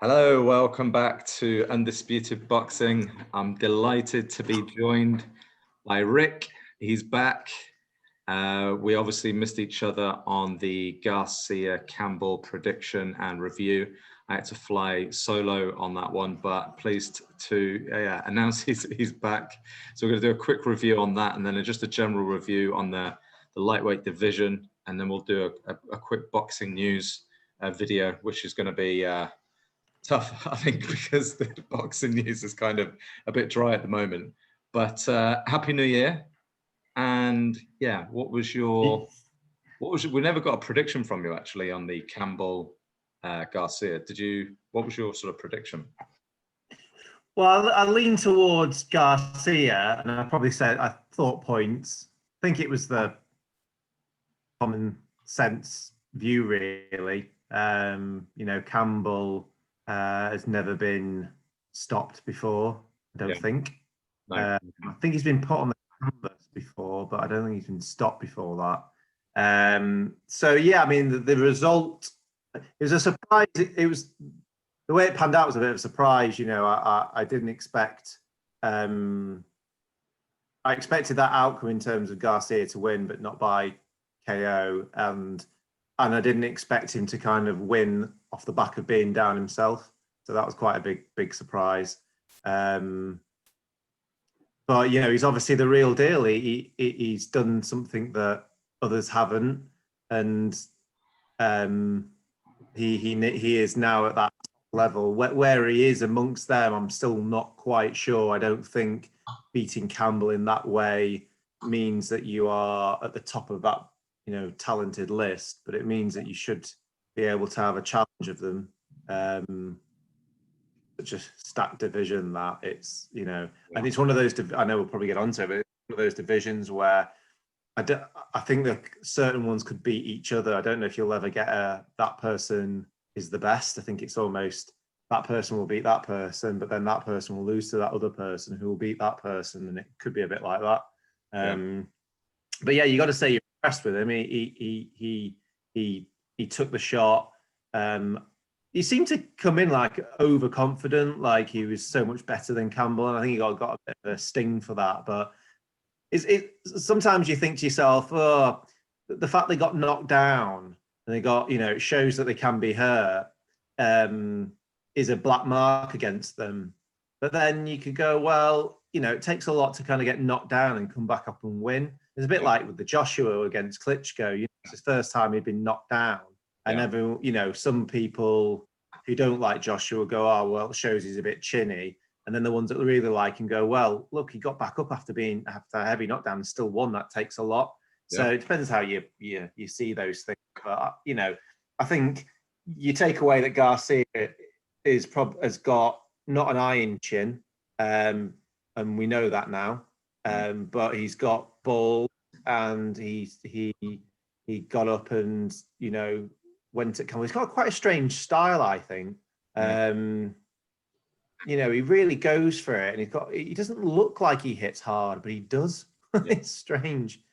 Hello, welcome back to Undisputed Boxing. I'm delighted to be joined by Rick. He's back. We obviously missed each other on the Garcia Campbell prediction and review. I had to fly solo on that one, but pleased to announce he's back. So we're going to do a quick review on that, and then just a general review on the lightweight division, and then we'll do a quick boxing news video, which is going to be tough, I think, because the boxing news is kind of a bit dry at the moment. But Happy New Year. And yeah, we never got a prediction from you actually on the Campbell Garcia. What was your sort of prediction? Well, I lean towards Garcia, and I probably said I thought points. I think it was the common sense view, really. Campbell has never been stopped before. I don't think. No. I think he's been put on the canvas before, but I don't think he's been stopped before that. So yeah, I mean, the result, it was a surprise. It was the way it panned out was a bit of a surprise. I didn't expect. I expected that outcome in terms of Garcia to win, but not by KO, and I didn't expect him to kind of win off the back of being down himself. So that was quite a big surprise. But he's obviously the real deal. He's done something that others haven't, and he is now at that level. Where he is amongst them, I'm still not quite sure. I don't think beating Campbell in that way means that you are at the top of that talented list, but it means that you should be able to have a challenge of them. Such a stacked division that it's and it's one of those. I know we'll probably get onto it, but it's one of those divisions where I think that certain ones could beat each other. I don't know if you'll ever get that person is the best. I think it's almost that person will beat that person, but then that person will lose to that other person who will beat that person, and it could be a bit like that. But yeah, you got to say you're impressed with him. He took the shot. He seemed to come in like overconfident, like he was so much better than Campbell, and I think he got a bit of a sting for that. But sometimes you think to yourself, oh, the fact they got knocked down and they got, it shows that they can be hurt, is a black mark against them. But then you could go, well, it takes a lot to kind of get knocked down and come back up and win. It's a bit like with the Joshua against Klitschko. It's his first time he'd been knocked down. And everyone, some people who don't like Joshua go, oh, well, it shows he's a bit chinny. And then the ones that really like him go, well, look, he got back up after a heavy knockdown and still won. That takes a lot. So it depends how you see those things. But, I think you take away that Garcia has got not an iron chin, and we know that now. But he's got balls, and he got up and went at Campbell. He's got quite a strange style, I think. He really goes for it, and he doesn't look like he hits hard, but he does. It's strange.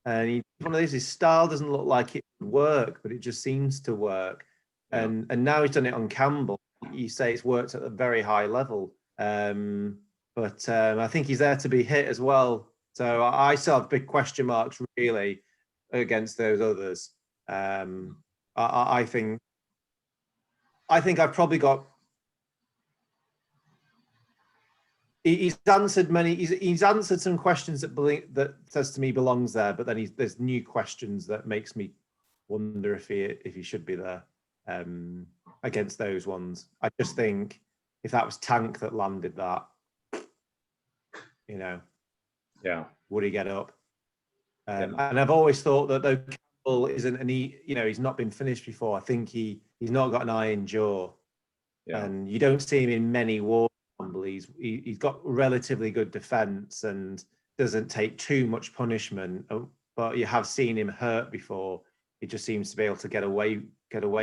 And he's one of those, his style doesn't look like it would work, but it just seems to work. And now he's done it on Campbell. You say it's worked at a very high level. But I think he's there to be hit as well. So I still have big question marks really against those others. I think I've probably got. He's answered many. He's answered some questions that says to me belongs there, but then there's new questions that makes me wonder if he should be there against those ones. I just think if that was Tank that landed that, would he get up? And I've always thought that though Campbell isn't, and he's not been finished before. I think he's not got an iron jaw, and you don't see him in many wars. He's got relatively good defense and doesn't take too much punishment, but you have seen him hurt before. He just seems to be able to get away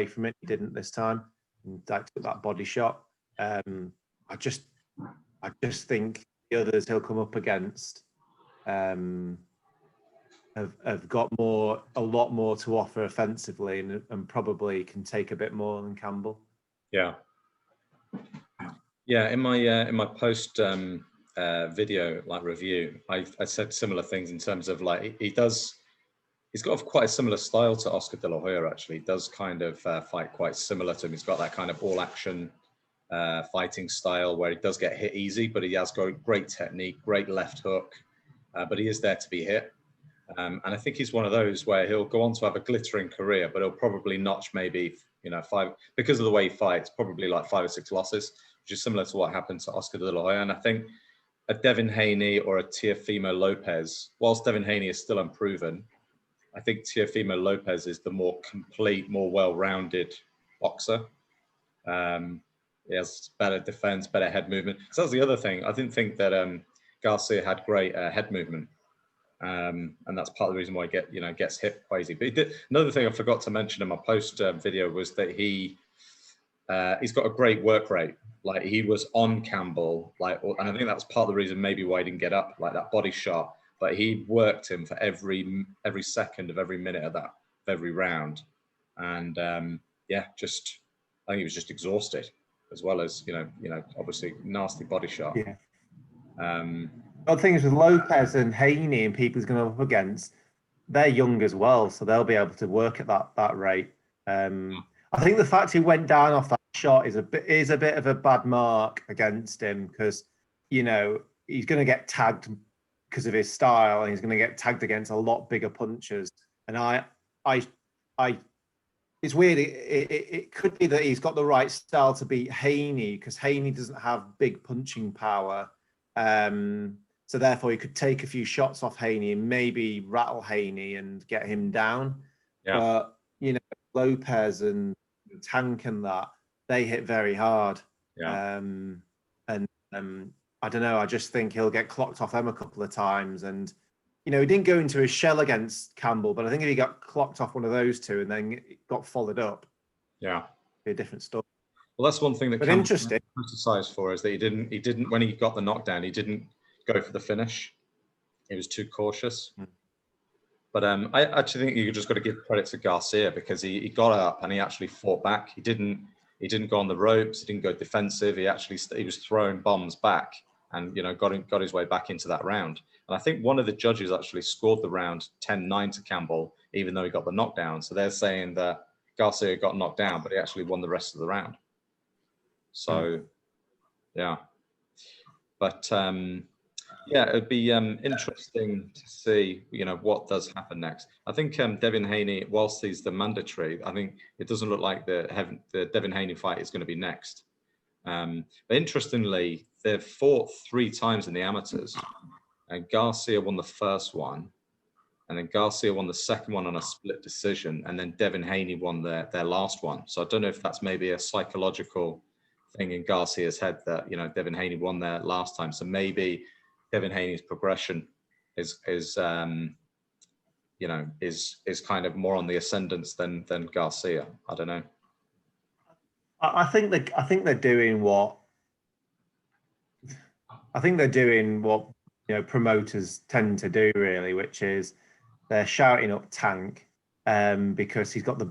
from it. He didn't this time, and took that body shot. I just think the others he'll come up against have got a lot more to offer offensively, and probably can take a bit more than Campbell. Yeah. Yeah, in my post video like review, I said similar things in terms of like he's got quite a similar style to Oscar De La Hoya. Actually, he does kind of fight quite similar to him. He's got that kind of all action fighting style where he does get hit easy, but he has got great technique, great left hook, but he is there to be hit. And I think he's one of those where he'll go on to have a glittering career, but he'll probably notch maybe, five, because of the way he fights, probably like 5 or 6 losses, which is similar to what happened to Oscar De La Hoya. And I think a Devin Haney or a Teofimo Lopez, whilst Devin Haney is still unproven, I think Teofimo Lopez is the more complete, more well-rounded boxer. He has better defense, better head movement. So that's the other thing. I didn't think that Garcia had great head movement. And that's part of the reason why he gets hit crazy. But another thing I forgot to mention in my post video was that he's got a great work rate. Like he was on Campbell, and I think that's part of the reason maybe why he didn't get up, like that body shot. But he worked him for every second of every minute of every round, and I think he was just exhausted, as well as obviously nasty body shot. Yeah. The things with Lopez and Haney and people he's going to up against, they're young as well, so they'll be able to work at that rate. I think the fact he went down off that shot is a bit of a bad mark against him, because he's going to get tagged because of his style, and he's going to get tagged against a lot bigger punchers. And it's weird. It could be that he's got the right style to beat Haney, because Haney doesn't have big punching power. So therefore, he could take a few shots off Haney and maybe rattle Haney and get him down. Yeah. But Lopez and Tank and that, they hit very hard. Yeah. I don't know. I just think he'll get clocked off them a couple of times. And he didn't go into his shell against Campbell, but I think if he got clocked off one of those two and then got followed up, it'd be a different story. Well, that's one thing that Campbell criticized for, is that he didn't when he got the knockdown, he didn't go for the finish. He was too cautious. But I actually think you just got to give credit to Garcia, because he got up and he actually fought back. He didn't go on the ropes. He didn't go defensive. He was throwing bombs back, and got his way back into that round. And I think one of the judges actually scored the round 10-9 to Campbell, even though he got the knockdown. So they're saying that Garcia got knocked down, but he actually won the rest of the round. So, yeah. But it'd be interesting to see, what does happen next. I think Devin Haney, whilst he's the mandatory, I think it doesn't look like the Devin Haney fight is going to be next. But interestingly, they've fought 3 times in the amateurs, and Garcia won the first one, and then Garcia won the second one on a split decision, and then Devin Haney won their last one. So I don't know if that's maybe a psychological thing in Garcia's head that Devin Haney won there last time, so maybe Devin Haney's progression is kind of more on the ascendance than Garcia. I don't know. I think they're doing what promoters tend to do, really, which is they're shouting up Tank because he's got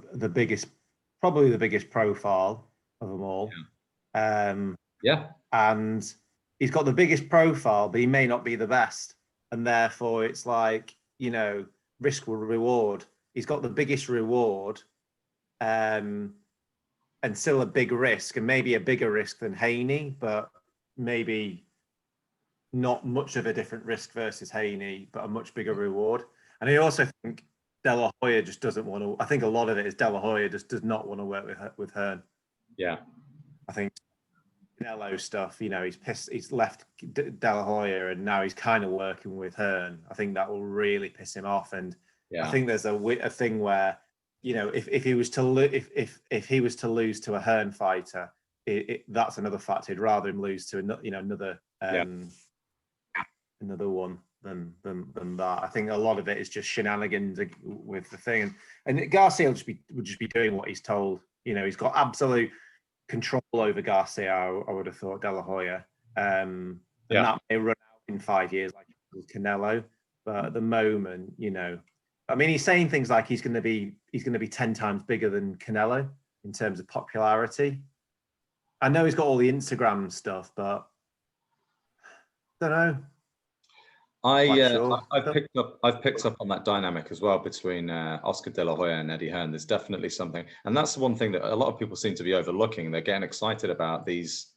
probably the biggest profile of them all. And he's got the biggest profile, but he may not be the best. And therefore, it's like, risk will reward. He's got the biggest reward and still a big risk, and maybe a bigger risk than Haney, but maybe not much of a different risk versus Haney, but a much bigger reward. And I also think De La Hoya just doesn't want to. I think a lot of it is De La Hoya just does not want to work with Hearn. Yeah. I think Canelo stuff, he's pissed. He's left De La Hoya, and now he's kind of working with Hearn. I think that will really piss him off. And I think there's a thing where, if he was to lose to a Hearn fighter, that's another factor. He'd rather him lose to another one than that. I think a lot of it is just shenanigans with the thing, and Garcia would just be doing what he's told. He's got absolute control over Garcia. I would have thought, De La Hoya, and that may run out in 5 years, like Canelo. But at the moment, he's saying things like he's going to be 10 times bigger than Canelo in terms of popularity. I know he's got all the Instagram stuff, but I don't know. I've picked up on that dynamic as well between Oscar De La Hoya and Eddie Hearn. There's definitely something, and that's the one thing that a lot of people seem to be overlooking. They're getting excited about these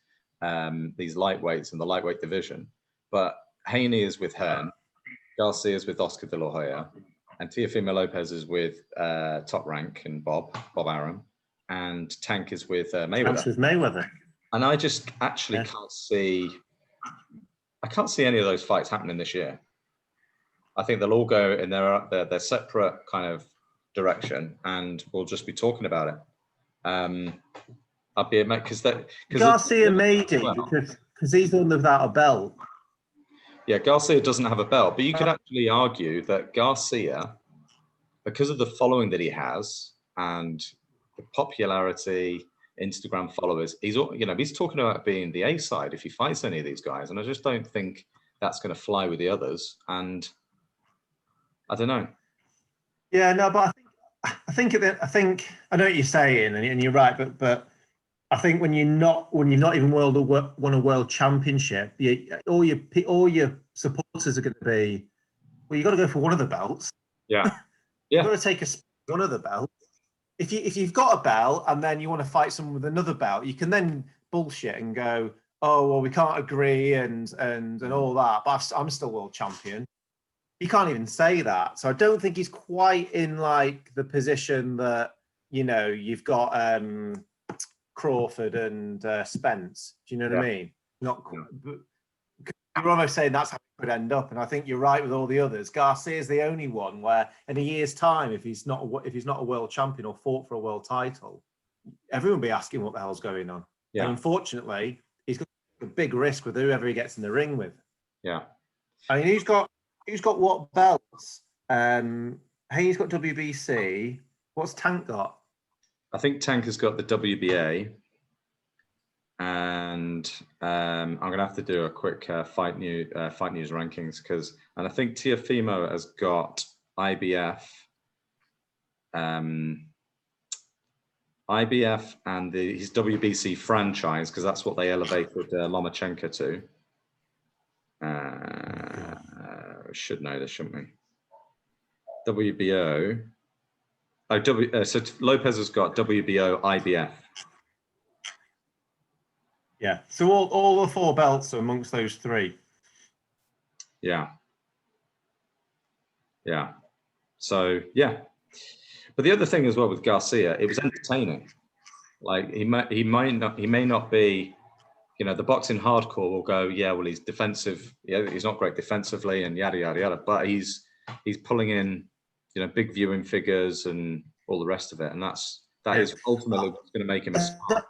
lightweights in the lightweight division, but Haney is with Hearn, Garcia is with Oscar De La Hoya, and Teofimo Lopez is with Top Rank and Bob Arum, and Tank is with Mayweather. And I just actually can't see. I can't see any of those fights happening this year. I think they'll all go in their separate kind of direction, and we'll just be talking about it. I'd be because Garcia maybe because he's on without a belt. Yeah, Garcia doesn't have a belt, but you could actually argue that Garcia, because of the following that he has and the popularity, Instagram followers, he's talking about being the A side if he fights any of these guys, and I just don't think that's going to fly with the others. And I don't know. Yeah, no, but I think I know what you're saying, and you're right, but I think when you're not even won a world championship, all your supporters are going to be, well, you got to go for one of the belts. Yeah, you've got to take one of the belts. If you've got a belt and then you want to fight someone with another belt, you can then bullshit and go, oh well, we can't agree and all that. But I'm still world champion. You can't even say that. So I don't think he's quite in like the position that you've got Crawford and Spence. Do you know what I mean? Not. You're almost saying that's how it could end up, and I think you're right with all the others. Garcia is the only one where, in a year's time, if he's not a world champion or fought for a world title, everyone will be asking what the hell's going on. Yeah. And unfortunately, he's got a big risk with whoever he gets in the ring with. Yeah. I mean, who's got what belts? Hayes got WBC. What's Tank got? I think Tank has got the WBA. And I'm going to have to do a quick fight news rankings and I think Teofimo has got IBF, and his WBC franchise because that's what they elevated Lomachenko to. We should know this, shouldn't we? WBO. So Lopez has got WBO, IBF. Yeah, so all the four belts are amongst those three. Yeah. So yeah, but the other thing as well with Garcia, it was entertaining. Like he may not be, the boxing hardcore will go, yeah, well he's defensive, yeah, he's not great defensively and yada yada yada, but he's pulling in, big viewing figures and all the rest of it, and that is ultimately what's going to make him a star.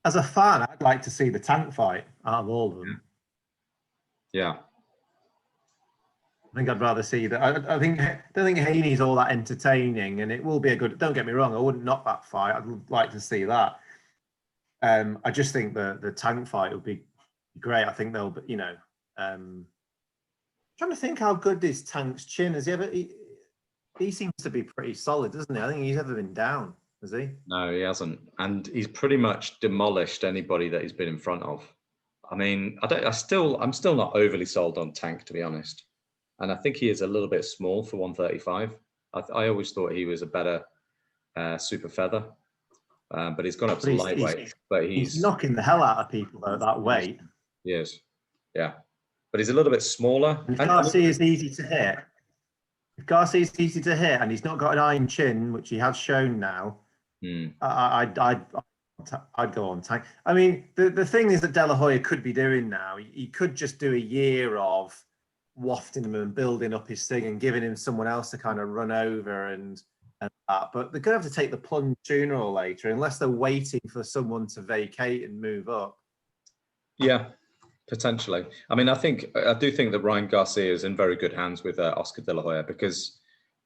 As a fan, I'd like to see the Tank fight out of all of them. Yeah. I think I'd rather see that. I don't think Haney's all that entertaining, and it will be a good. Don't get me wrong, I wouldn't knock that fight. I'd like to see that. I just think the Tank fight would be great. I think they'll, trying to think how good is Tank's chin. Has he ever? He seems to be pretty solid, doesn't he? I think he's ever been down. Has he? No, he hasn't, and he's pretty much demolished anybody that he's been in front of. I mean, I'm still not overly sold on Tank, to be honest, and I think he is a little bit small for 135. I always thought he was a better super feather, but he's gone up to lightweight. But he's knocking the hell out of people though, at that weight. Yes, yeah, but he's a little bit smaller. And Garcia is easy to hit. If Garcia's easy to hit and he's not got an iron chin, which he has shown now. I'd go on Tank. I mean, the thing is that De La Hoya could be doing now. He could just do a year of wafting him and building up his thing and giving him someone else to kind of run over and that. But they're going to have to take the plunge sooner or later, unless they're waiting for someone to vacate and move up. Yeah, potentially. I mean, I do think that Ryan Garcia is in very good hands with Oscar De La Hoya because,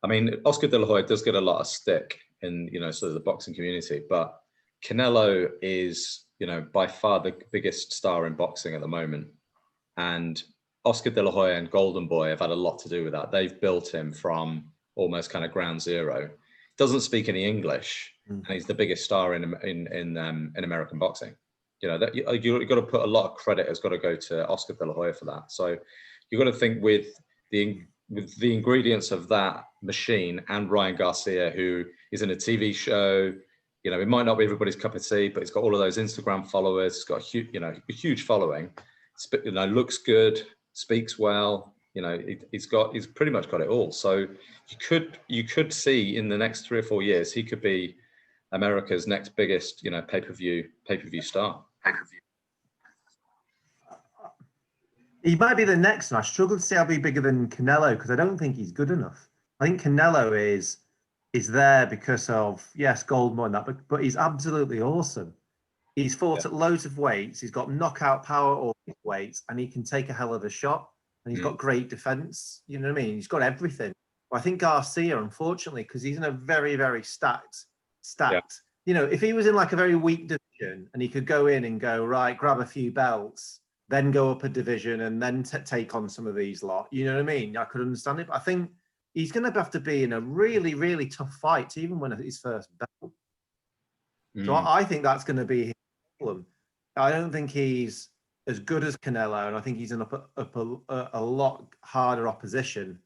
I mean, Oscar De La Hoya does get a lot of stick in, sort of the boxing community, but Canelo is, by far the biggest star in boxing at the moment. And Oscar De La Hoya and Golden Boy have had a lot to do with that. They've built him from almost kind of ground zero. Doesn't speak any English, and he's the biggest star in American boxing. You know that you've got to put a lot of credit has got to go to Oscar De La Hoya for that. So you've got to think with the ingredients of that machine and Ryan Garcia, who is in a TV show. You know, it might not be everybody's cup of tea, but he's got all of those Instagram followers. He's got a huge following. You know, looks good, speaks well. You know, he's pretty much got it all. So you could see in the next 3 or 4 years he could be America's next biggest, pay-per-view star. He might be the next one. I struggle to see how be bigger than Canelo because I don't think he's good enough. I think Canelo is there because of, yes, gold more than that, but he's absolutely awesome. He's fought at loads of weights. He's got knockout power all these weights, and he can take a hell of a shot. And he's got great defense. You know what I mean? He's got everything. But I think Garcia, unfortunately, because he's in a very, very stacked. Yeah. You know, if he was in like a very weak division and he could go in and go, right, grab a few belts, then go up a division and then take on some of these lot. You know what I mean? I could understand it. But I think he's going to have to be in a really, really tough fight to even win his first belt. So I think that's going to be his problem. I don't think he's as good as Canelo, and I think he's in up a lot harder opposition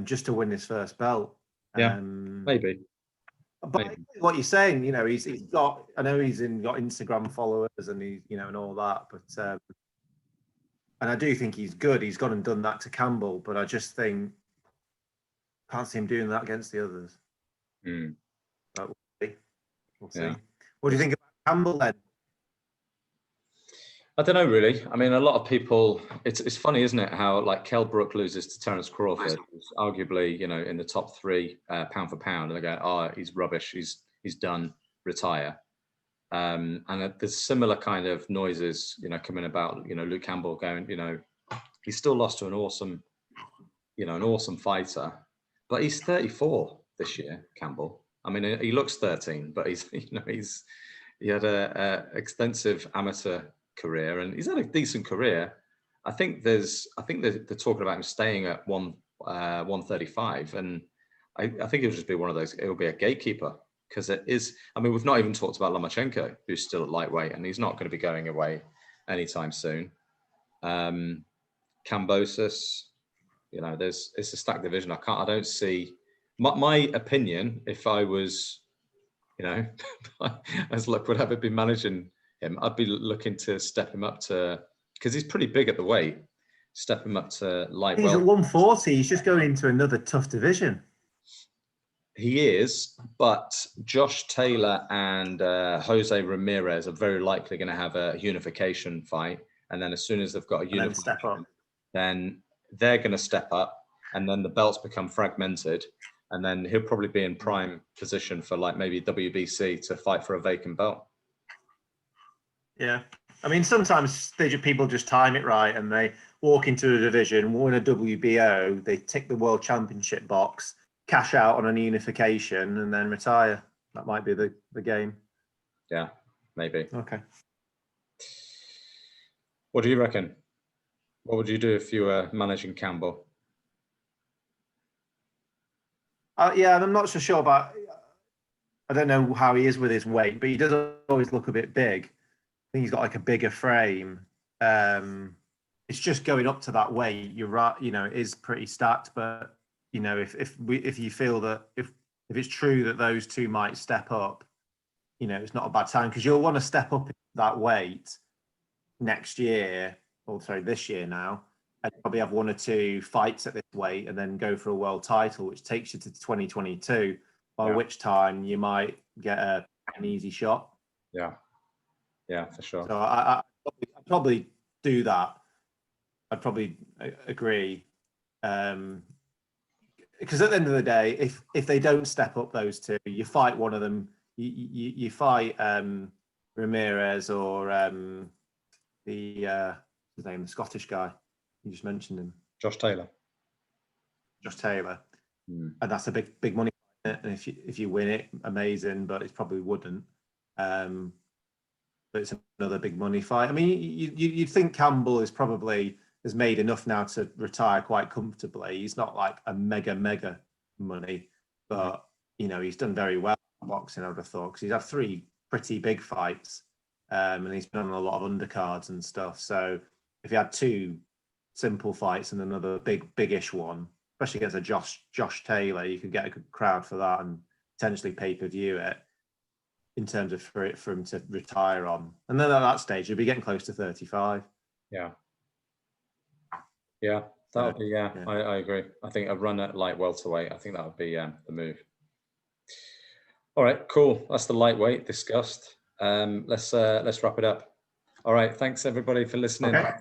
just to win his first belt. Yeah, maybe. But maybe. What you're saying, you know, he's got. I know he's got Instagram followers and he, you know, and all that. But and I do think he's good. He's gone and done that to Campbell, but I just think can't see him doing that against the others. But we'll see. Yeah. What do you think about Campbell then? I don't know, really. I mean, a lot of people. It's funny, isn't it? How like Kell Brook loses to Terence Crawford, who's arguably, you know, in the top 3 pound for pound, and they go, "Oh, he's rubbish. He's done. Retire." And there's similar kind of noises, you know, coming about. You know, Luke Campbell going, you know, he's still lost to an awesome fighter, but he's 34 this year, Campbell. I mean, he looks 13, but he had a extensive amateur career and he's had a decent career. I think they're talking about him staying at 135, and I think it'll just be one of those. It'll be a gatekeeper because it is. I mean, we've not even talked about Lomachenko, who's still at lightweight, and he's not going to be going away anytime soon. Kambosos, you know, it's a stacked division. I don't see. My opinion, if I was, you know, as luck would have it, been managing him, I'd be looking to step him up to, because he's pretty big at the weight, step him up to light. He's at 140. He's just going into another tough division. He is, but Josh Taylor and Jose Ramirez are very likely going to have a unification fight, and then as soon as they've got a unification, then they're going to step up, and then the belts become fragmented. And then he'll probably be in prime position for like maybe WBC to fight for a vacant belt. Yeah. I mean, sometimes people just time it right and they walk into a division, win a WBO, they tick the world championship box, cash out on a unification and then retire. That might be the game. Yeah, maybe. Okay. What do you reckon? What would you do if you were managing Campbell? Yeah, and I'm not so sure about. I don't know how he is with his weight, but he does always look a bit big. I think he's got like a bigger frame. It's just going up to that weight. You're right. You know, it is pretty stacked. But you know, if you feel that if it's true that those two might step up, you know, it's not a bad time because you'll want to step up that weight next year, or sorry, this year now. And probably have 1 or 2 fights at this weight and then go for a world title, which takes you to 2022, by which time you might get an easy shot. Yeah, for sure. So I'd probably do that. I'd probably agree. Because at the end of the day, if they don't step up those two, you fight one of them, you fight Ramirez or his name, the Scottish guy. You just mentioned him. Josh Taylor. And that's a big money fight. And if you win it, amazing, but it probably wouldn't. But it's another big money fight. I mean, you'd think Campbell has made enough now to retire quite comfortably. He's not like a mega money, but you know, he's done very well. boxing, I would have thought, because he's had 3 pretty big fights, and he's been on a lot of undercards and stuff. So if he had 2 simple fights and another big-ish one, especially against a Josh Taylor, you could get a good crowd for that and potentially pay-per-view it in terms of for him to retire on. And then at that stage, you'll be getting close to 35. Yeah. Yeah, that would be, yeah. I agree. I think a run at light welterweight, I think that would be the move. All right, cool. That's the lightweight discussed. Let's wrap it up. All right, thanks everybody for listening. Okay.